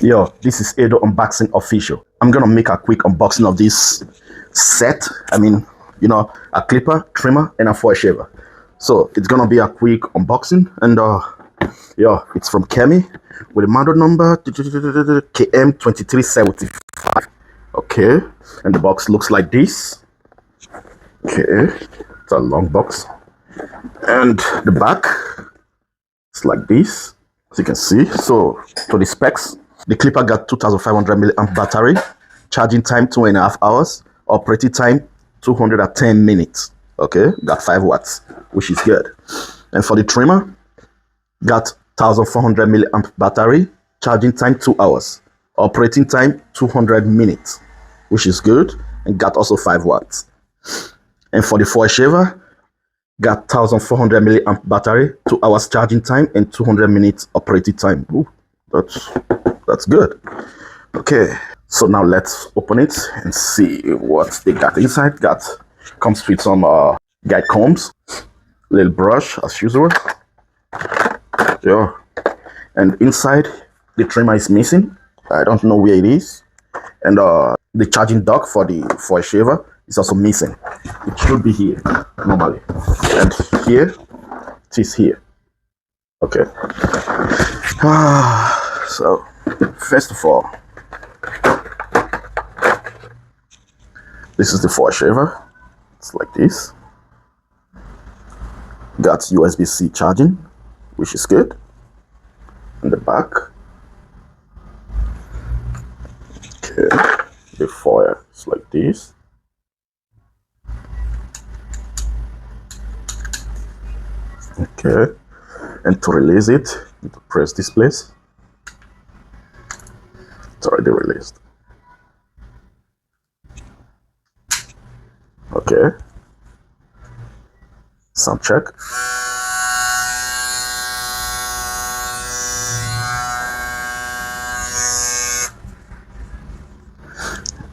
Yo, this is Edo Unboxing Official. I'm gonna make a quick unboxing of this set. A clipper, trimmer, and a foil shaver. So it's gonna be a quick unboxing, and it's from Kemei with a model number KM 2375. Okay, and the box looks like this. Okay, it's a long box, and the back is like this, as you can see. So to the specs. The clipper got 2500 milliamp battery, charging time 2.5 hours, operating time 210 minutes. Okay, got 5 watts, which is good. And for the trimmer, got 1400 milliamp battery, charging time 2 hours, operating time 200 minutes, which is good, and got also 5 watts. And for the foil shaver, got 1400 milliamp battery, 2 hours charging time, and 200 minutes operating time. Ooh, that's good. Okay, so now let's open it and see what they got inside. Comes with some guide combs, little brush as usual. Yeah, and inside the trimmer is missing. I don't know where it is, and the charging dock for the foil shaver is also missing. It should be here normally, and here it is here. Okay. So first of all, this is the foil shaver. It's like this. Got USB-C charging, which is good. In the back. Okay. The foil is like this. Okay. And to release it, you need to press this place. It's already released. Okay. Sound check.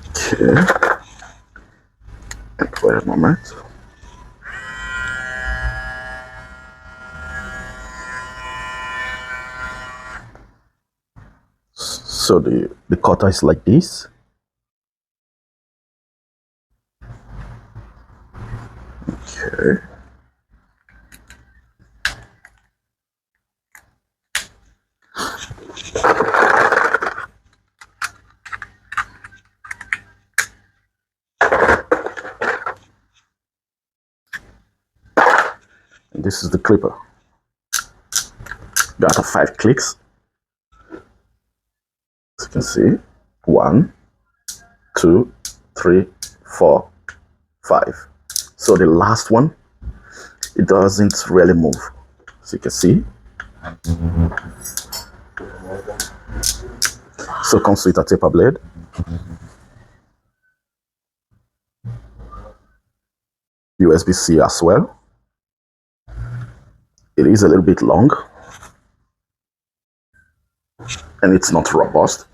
Okay. And wait a moment. So the cutter is like this. Okay. And this is the clipper. Got 5 clicks. As you can see, 1, 2, 3, 4, 5. So the last one, it doesn't really move. As you can see. So it comes with a taper blade. USB-C as well. It is a little bit long. And it's not robust.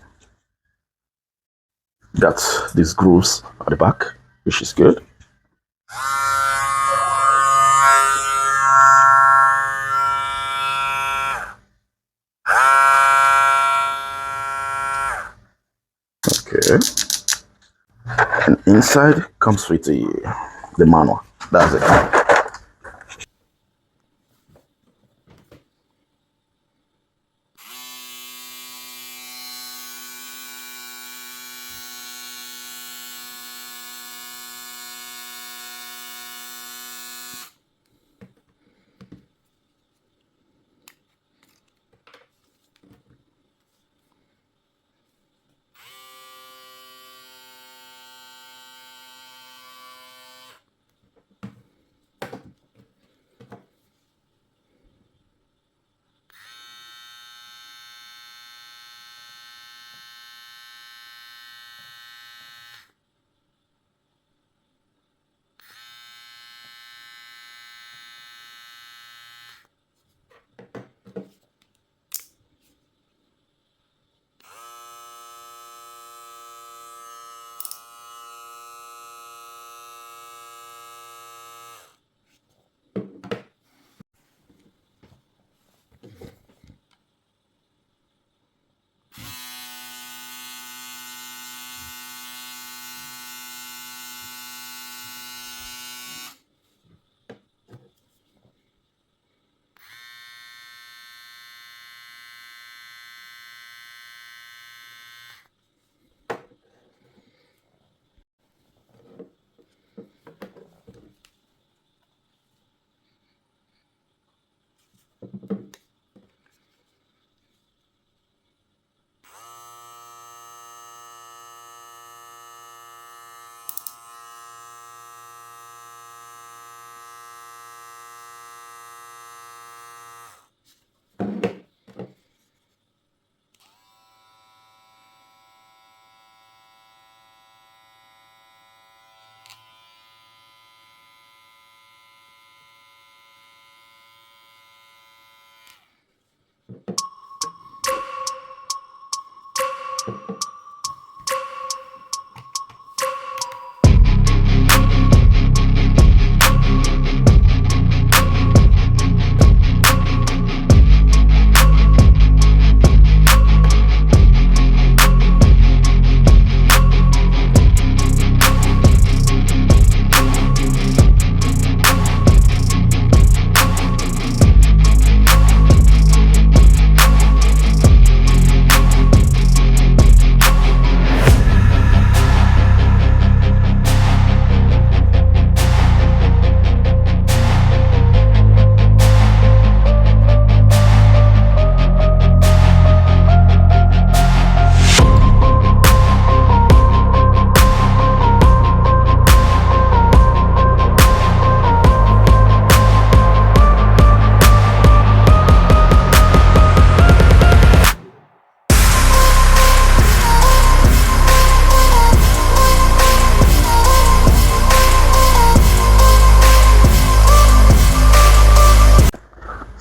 Got these grooves at the back, which is good. Okay. And inside comes with the manual. That's it.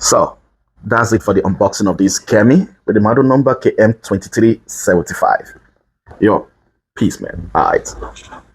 So that's it for the unboxing of this Kemei with the model number KM2375. Yo, peace, man. All right.